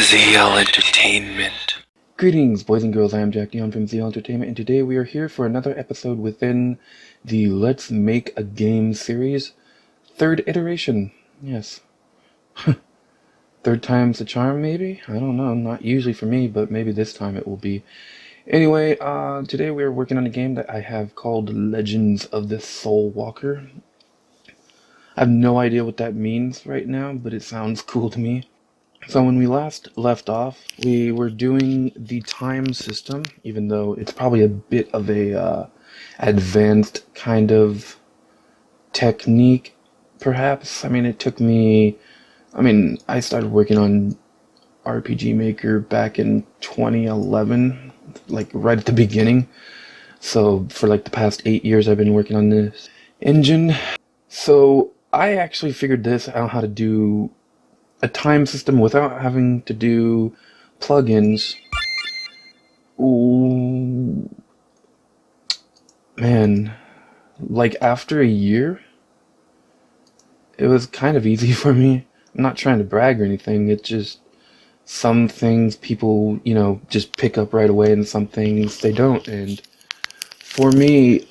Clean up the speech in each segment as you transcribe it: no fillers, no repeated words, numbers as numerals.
ZL Entertainment. Greetings, boys and girls. I am Jack Dion from ZL Entertainment, and today we are here for another episode within the Let's Make a Game series. Third iteration. Yes. Third time's the charm, maybe? I don't know. Not usually for me, but maybe this time it will be. Anyway, today we are working on a game that I have called Legends of the Soulwalker. I have no idea what that means right now, but it sounds cool to me. So when we last left off, we were doing the time system, even though it's probably a bit of a advanced kind of technique, perhaps. I mean, it took me... I started working on RPG Maker back in 2011, like right at the beginning. So for like the past 8 years, I've been working on this engine. So I actually figured this out, how to do a time system without having to do plugins. Ooh, man, like after a year, it was kind of easy for me. I'm not trying to brag or anything. It's just some things people, just pick up right away, and some things they don't. And for me,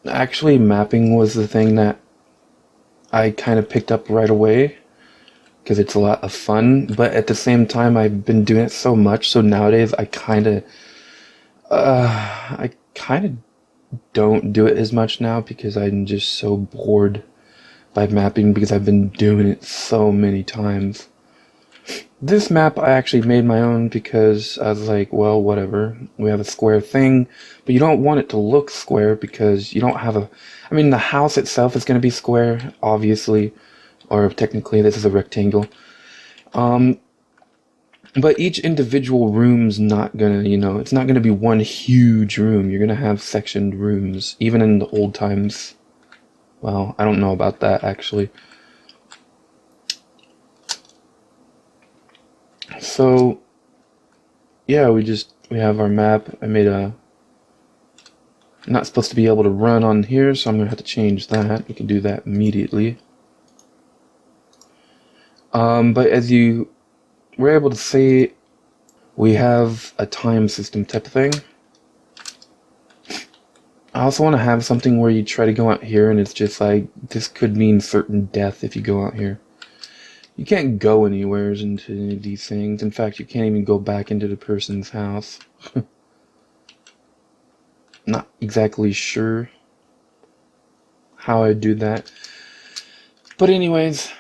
actually mapping was the thing that I kind of picked up right away, because it's a lot of fun, but at the same time, I've been doing it so much, so nowadays I kind of don't do it as much now, because I'm just so bored by mapping, because I've been doing it so many times. This map I actually made my own, because I was like, well, whatever, we have a square thing, but you don't want it to look square, because you don't have the house itself is going to be square, obviously, or technically this is a rectangle. But each individual room's not gonna, it's not gonna be one huge room. You're gonna have sectioned rooms, even in the old times. Well, I don't know about that, actually. So, yeah, we have our map. I'm not supposed to be able to run on here, so I'm gonna have to change that. We can do that immediately. But as you were able to see, we have a time system type of thing. I also want to have something where you try to go out here and it's just like, this could mean certain death if you go out here. You can't go anywhere into any of these things. In fact, you can't even go back into the person's house. Not exactly sure how I do that. But anyways,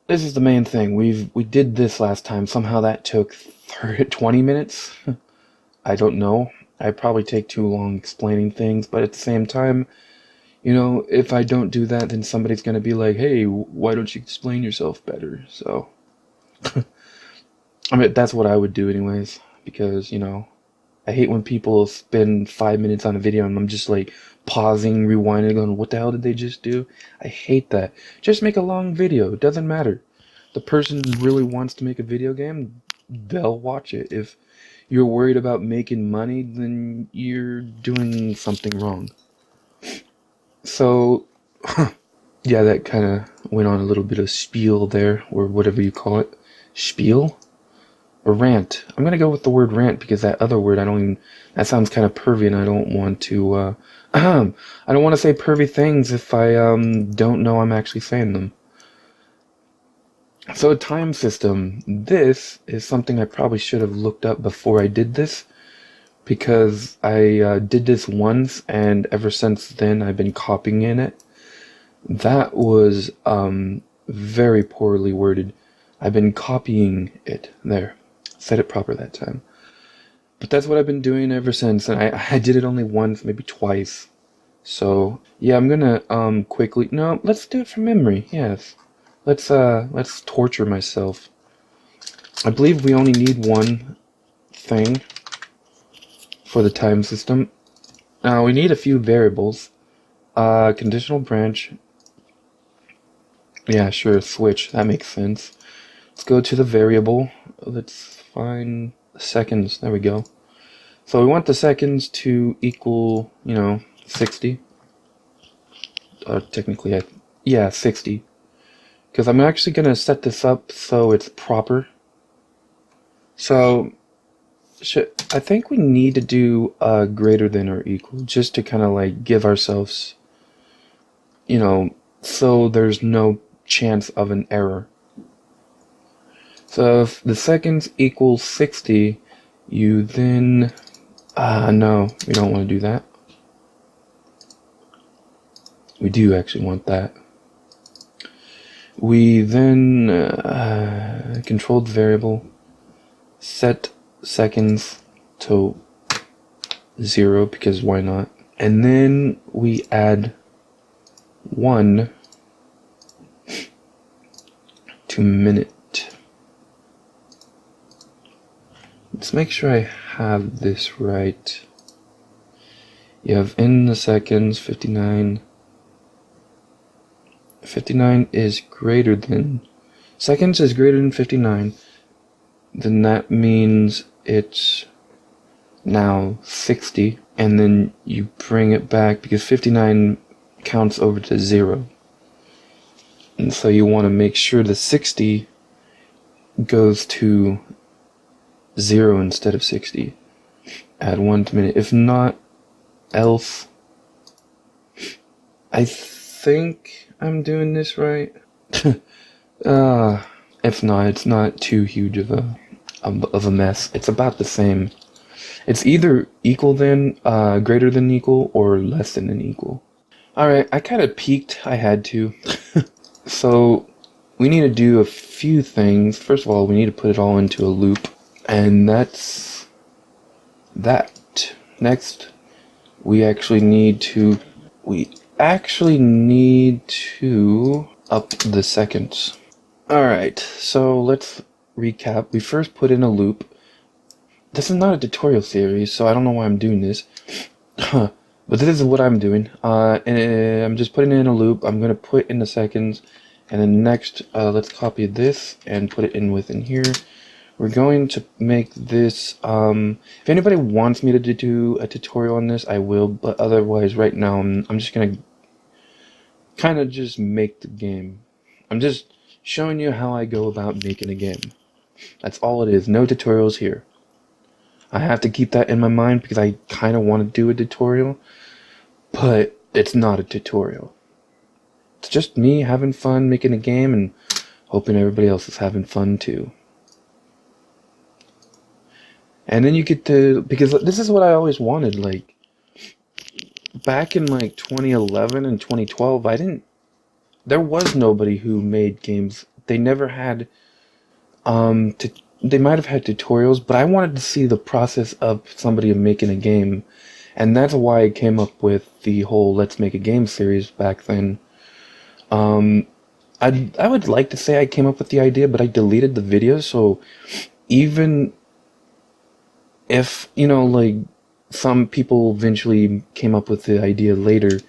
this is the main thing. We did this last time. Somehow that took 20 minutes. I don't know. I probably take too long explaining things, but at the same time, if I don't do that, then somebody's gonna be like, hey, why don't you explain yourself better? So, that's what I would do anyways, because, I hate when people spend 5 minutes on a video and I'm just like pausing, rewinding, going, what the hell did they just do? I hate that. Just make a long video. It doesn't matter. The person really wants to make a video game, they'll watch it. If you're worried about making money, then you're doing something wrong. So, yeah, that kind of went on a little bit of spiel there, or whatever you call it. Spiel? Or rant. I'm gonna go with the word rant, because that other word, that sounds kind of pervy, and I don't want to, I don't want to say pervy things if I, don't know I'm actually saying them. So a time system. This is something I probably should have looked up before I did this, because I did this once, and ever since then I've been copying in it. That was, very poorly worded. I've been copying it. There. Said it proper that time. But that's what I've been doing ever since, and I did it only once, maybe twice. So, yeah, I'm gonna, quickly... No, let's do it from memory, yes. Let's torture myself. I believe we only need one thing for the time system. Now, we need a few variables. Conditional branch. Yeah, sure, switch. That makes sense. Let's go to the variable. Let's find seconds. There we go. So we want the seconds to equal, 60. Technically, yeah, 60. because I'm actually going to set this up so it's proper. So I think we need to do greater than or equal, just to kind of like give ourselves, so there's no chance of an error. So if the seconds equals 60, you then, no, we don't want to do that. We do actually want that. We then controlled variable, set seconds to 0, because why not? And then we add 1 to minute. Let's make sure I have this right. You have in the seconds 59. 59 is greater than, seconds is greater than 59, then that means it's now 60, and then you bring it back because 59 counts over to 0. And so you want to make sure the 60 goes to 0 instead of 60. Add 1 to minute. If not, else. I think I'm doing this right. If not, it's not too huge of a mess. It's about the same. It's either equal than, greater than equal, or less than an equal. Alright, I kind of peeked. I had to. So, we need to do a few things. First of all, we need to put it all into a loop. And that's that. Next, we actually need to up the seconds. Alright, so let's recap. We first put in a loop. This is not a tutorial series, so I don't know why I'm doing this. But this is what I'm doing. And I'm just putting it in a loop. I'm going to put in the seconds. And then next, let's copy this and put it in within here. We're going to make this, if anybody wants me to do a tutorial on this, I will. But otherwise, right now, I'm just going to kind of just make the game. I'm just showing you how I go about making a game. That's all it is. No tutorials here. I have to keep that in my mind because I kind of want to do a tutorial, but it's not a tutorial. It's just me having fun making a game and hoping everybody else is having fun too. And then you get to, because this is what I always wanted, like, back in like 2011 and 2012, there was nobody who made games. They never had, they might have had tutorials, but I wanted to see the process of somebody making a game. And that's why I came up with the whole Let's Make a Game series back then. I would like to say I came up with the idea, but I deleted the video, so even if, like, some people eventually came up with the idea later,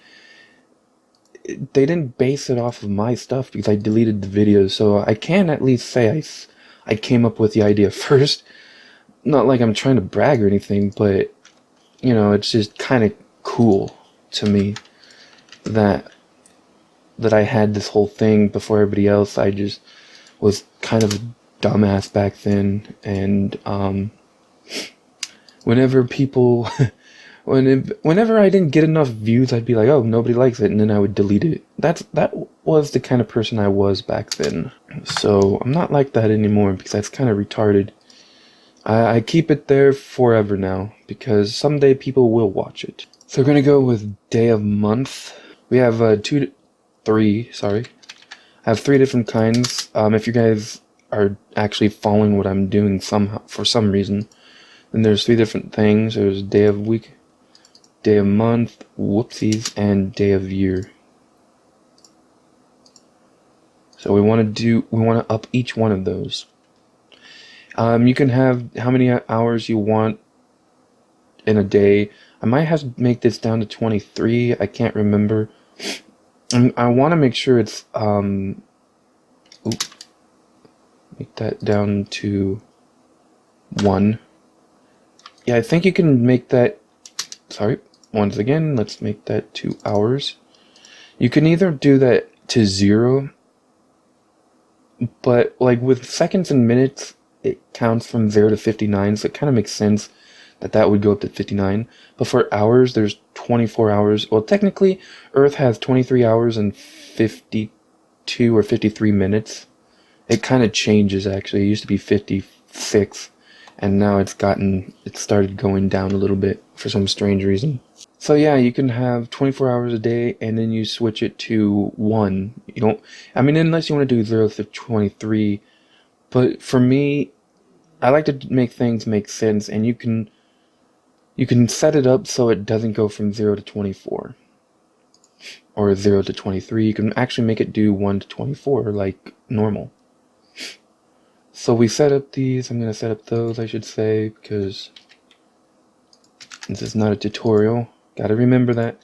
they didn't base it off of my stuff because I deleted the video, so I can at least say I came up with the idea first. Not like I'm trying to brag or anything, but, it's just kind of cool to me that I had this whole thing before everybody else. I just was kind of a dumbass back then, and whenever people whenever I didn't get enough views, I'd be like, oh, nobody likes it, and then I would delete it. That was the kind of person I was back then. So I'm not like that anymore because that's kind of retarded. I keep it there forever now because someday people will watch it. So we're gonna go with day of month. We have three. I have 3 different kinds. If you guys are actually following what I'm doing somehow for some reason, then there's 3 different things. There's day of week, day of month, whoopsies, and day of year. So we want to up each one of those. You can have how many hours you want in a day. I might have to make this down to 23. I can't remember. I want to make sure it's make that down to 1. Yeah, I think you can make that. Sorry. Once again, let's make that 2 hours. You can either do that to 0, But like with seconds and minutes, it counts from 0 to 59, so it kind of makes sense that that would go up to 59. But for hours, there's 24 hours. Well, technically, Earth has 23 hours and 52 or 53 minutes. It kind of changes, actually. It used to be 56, and now it started going down a little bit for some strange reason. So yeah, you can have 24 hours a day, and then you switch it to 1. You don't, I mean, unless you want to do 0 to 23, but for me, I like to make things make sense, and you can set it up so it doesn't go from 0 to 24 or 0 to 23. You can actually make it do 1 to 24 like normal. So we set up these. I'm going to set up those, I should say, because this is not a tutorial. Gotta remember that.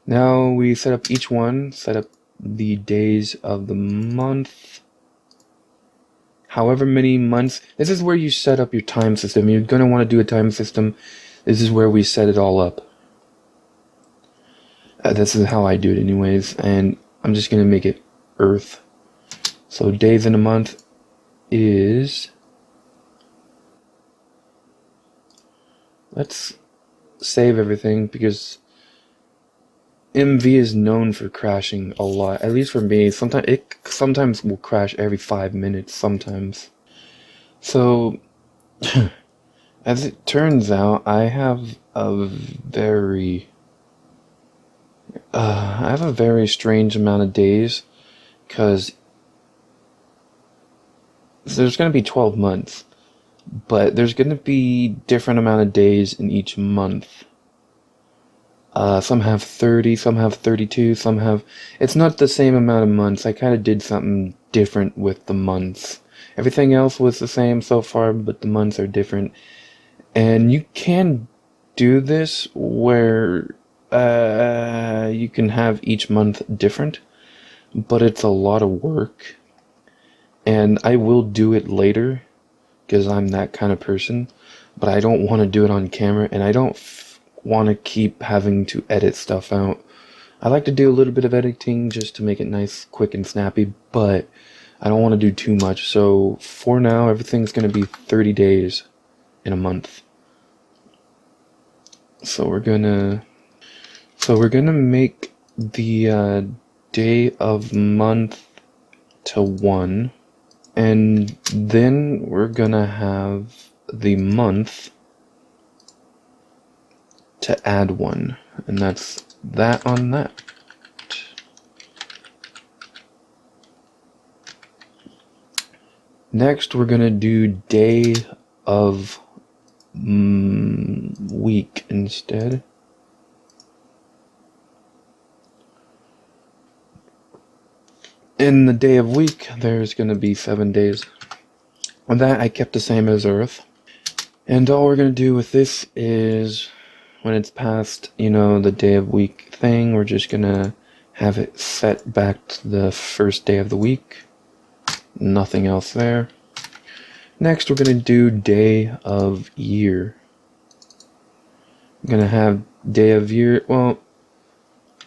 Now we set up each one, set up the days of the month. However many months. This is where you set up your time system. You're going to want to do a time system. This is where we set it all up. This is how I do it anyways. And I'm just going to make it Earth. So days in a month is... Let's save everything because MV is known for crashing a lot. At least for me. Sometimes will crash every 5 minutes. Sometimes. So, as it turns out, I have a very strange amount of days, because there's going to be 12 months, but there's going to be different amount of days in each month. Some have 30, some have 32, some have... It's not the same amount of months. I kind of did something different with the months. Everything else was the same so far, but the months are different. And you can do this where you can have each month different, but it's a lot of work. And I will do it later, because I'm that kind of person. But I don't want to do it on camera, and I don't want to keep having to edit stuff out. I like to do a little bit of editing just to make it nice, quick, and snappy, but I don't want to do too much. So for now, everything's going to be 30 days in a month. So we're gonna make the day of month to 1, and then we're gonna have the month to add 1, and that's that on that. Next, we're gonna do day of week instead. In the day of week, there's gonna be 7 days. And that I kept the same as Earth. And all we're gonna do with this is, when it's past, the day of week thing, we're just gonna have it set back to the first day of the week. Nothing else there. Next, we're gonna do day of year. We're gonna have day of year. Well,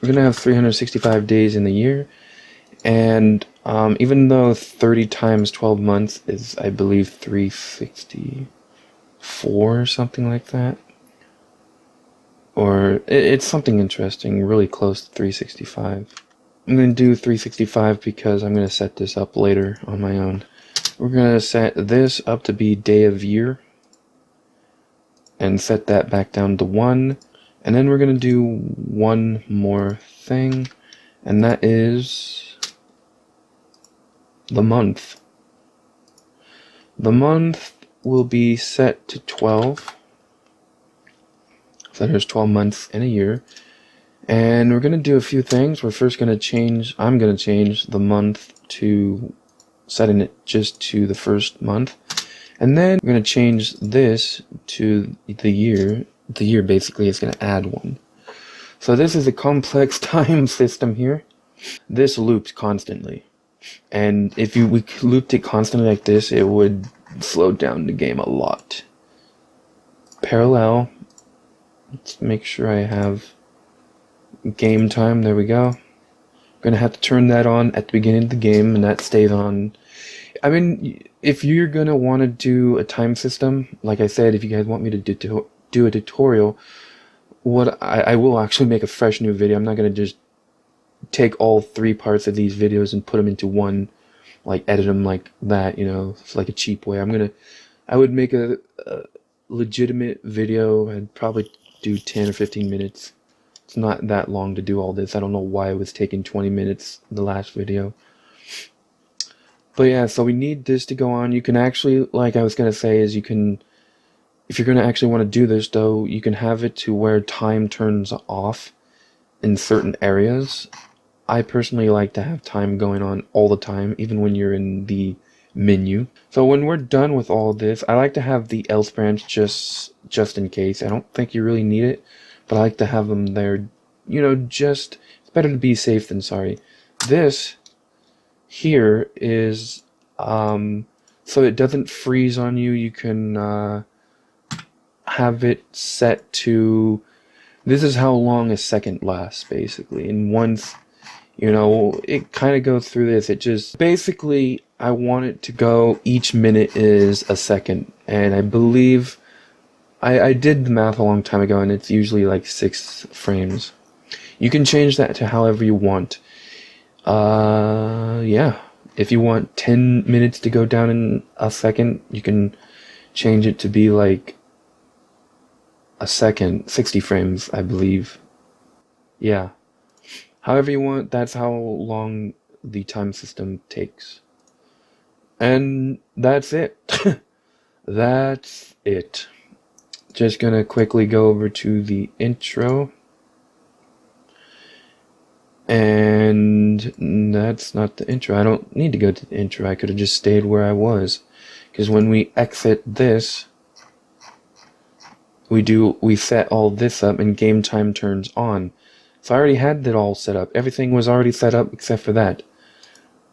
we're gonna have 365 days in the year, and even though 30 times 12 months is, I believe, 364 or something like that. Or it's something interesting, really close to 365. I'm going to do 365 because I'm going to set this up later on my own. We're going to set this up to be day of year, and set that back down to 1. And then we're going to do one more thing, and that is the month. The month will be set to 12. So there's 12 months in a year. And we're going to do a few things. We're first going to change, I'm going to change the month to setting it just to the first month. And then we're going to change this to the year. The year basically is going to add 1. So this is a complex time system here. This loops constantly. And if we looped it constantly like this, it would slow down the game a lot. Parallel. Let's make sure I have game time. There we go. I'm gonna have to turn that on at the beginning of the game, and that stays on I mean, if you're gonna want to do a time system, like I said, if you guys want me to do a tutorial, what I will actually make a fresh new video. I'm not gonna just take all 3 parts of these videos and put them into one, like edit them like that, you know, it's like a cheap way. I would make a legitimate video. I'd probably do 10 or 15 minutes. It's not that long to do all this. I don't know why it was taking 20 minutes the last video. But yeah, so we need this to go on. You can actually, like I was gonna say, is you can, if you're gonna actually want to do this though, you can have it to where time turns off in certain areas. I personally like to have time going on all the time, even when you're in the menu. So when we're done with all this, I like to have the else branch just in case. I don't think you really need it, but I like to have them there, you know, just, it's better to be safe than sorry. This here is, so it doesn't freeze on you. You can have it set to, this is how long a second lasts, basically. And once, you know, it kind of goes through this. It just, basically, I want it to go, each minute is a second. And I believe, I did the math a long time ago, and it's usually like 6 frames. You can change that to however you want. Yeah. If you want 10 minutes to go down in a second, you can change it to be like a second, 60 frames, I believe. Yeah. However you want, that's how long the time system takes. And that's it. That's it. Just gonna quickly go over to the intro. And that's not the intro. I don't need to go to the intro. I could have just stayed where I was. Because when we exit this, we set all this up and game time turns on. So I already had that all set up. Everything was already set up except for that.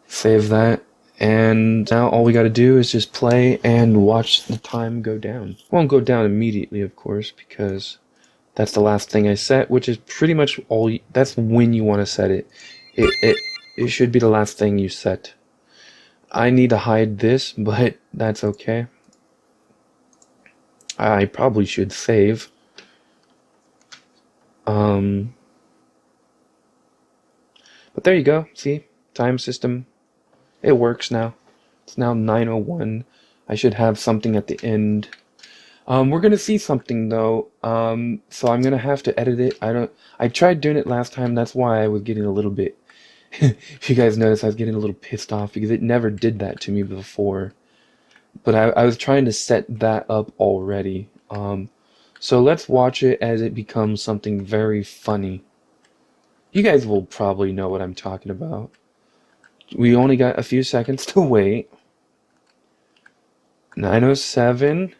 Save that. And now all we gotta do is just play and watch the time go down. It won't go down immediately, of course, because that's the last thing I set, which is pretty much all, that's when you want to set it. It should be the last thing you set. I need to hide this, but that's okay. I probably should save. But there you go. See? Time system. It works now. It's now 9:01. I should have something at the end. We're gonna see something though. So I'm gonna have to edit it. I tried doing it last time. That's why I was getting a little bit, if you guys notice, I was getting a little pissed off because it never did that to me before. But I was trying to set that up already. So let's watch it as it becomes something very funny. You guys will probably know what I'm talking about. We only got a few seconds to wait. 9:07.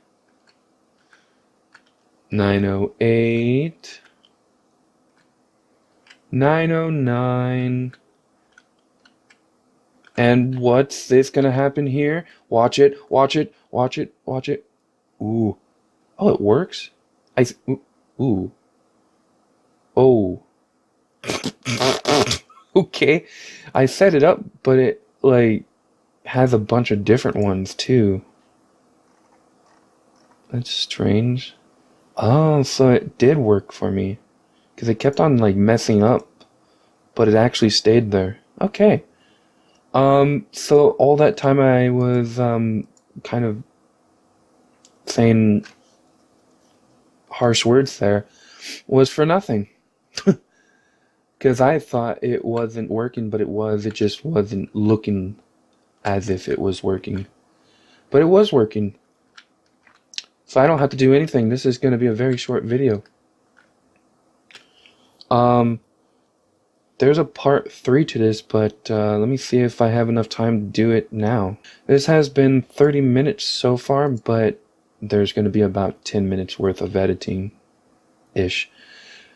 9:08. 9:09. And what's this gonna happen here? Watch it, watch it, watch it, watch it. Ooh. Oh, it works? Ooh. Oh. Okay. I set it up, but it, like, has a bunch of different ones, too. That's strange. Oh, so it did work for me. Because it kept on, like, messing up. But it actually stayed there. Okay. So all that time I was, kind of saying harsh words there was for nothing. Because I thought it wasn't working, but it was. It just wasn't looking as if it was working. But it was working. So I don't have to do anything. This is going to be a very short video. There's a part 3 to this, but let me see if I have enough time to do it now. This has been 30 minutes so far, but there's going to be about 10 minutes worth of editing-ish.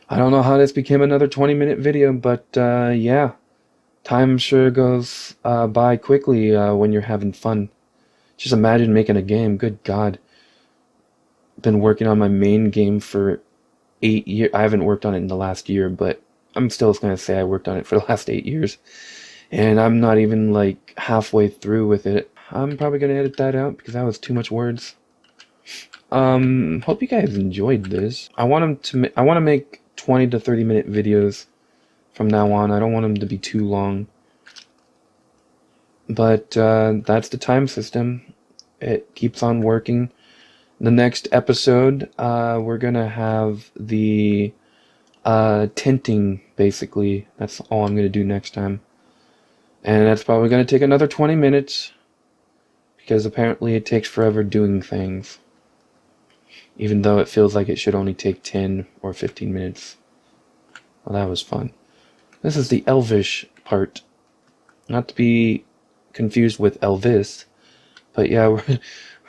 I don't know how this became another 20-minute video, but yeah. Time sure goes by quickly when you're having fun. Just imagine making a game. Good God. Been working on my main game for 8 years. I haven't worked on it in the last year, but I'm still going to say I worked on it for the last 8 years. And I'm not even like halfway through with it. I'm probably gonna edit that out because that was too much words. Hope you guys enjoyed this. I want to make 20 to 30 minute videos from now on. I don't want them to be too long. But that's the time system. It keeps on working. The next episode, we're gonna have the tinting, basically. That's all I'm gonna do next time. And that's probably gonna take another 20 minutes. Because apparently it takes forever doing things. Even though it feels like it should only take 10 or 15 minutes. Well, that was fun. This is the Elvish part. Not to be confused with Elvis. But yeah,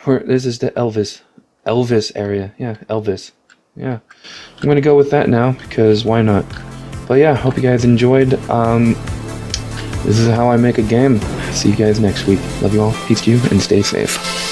this is the Elvis area. Yeah, Elvis. Yeah. I'm going to go with that now, because why not? But yeah, hope you guys enjoyed. This is how I make a game. See you guys next week. Love you all. Peace to you, and stay safe.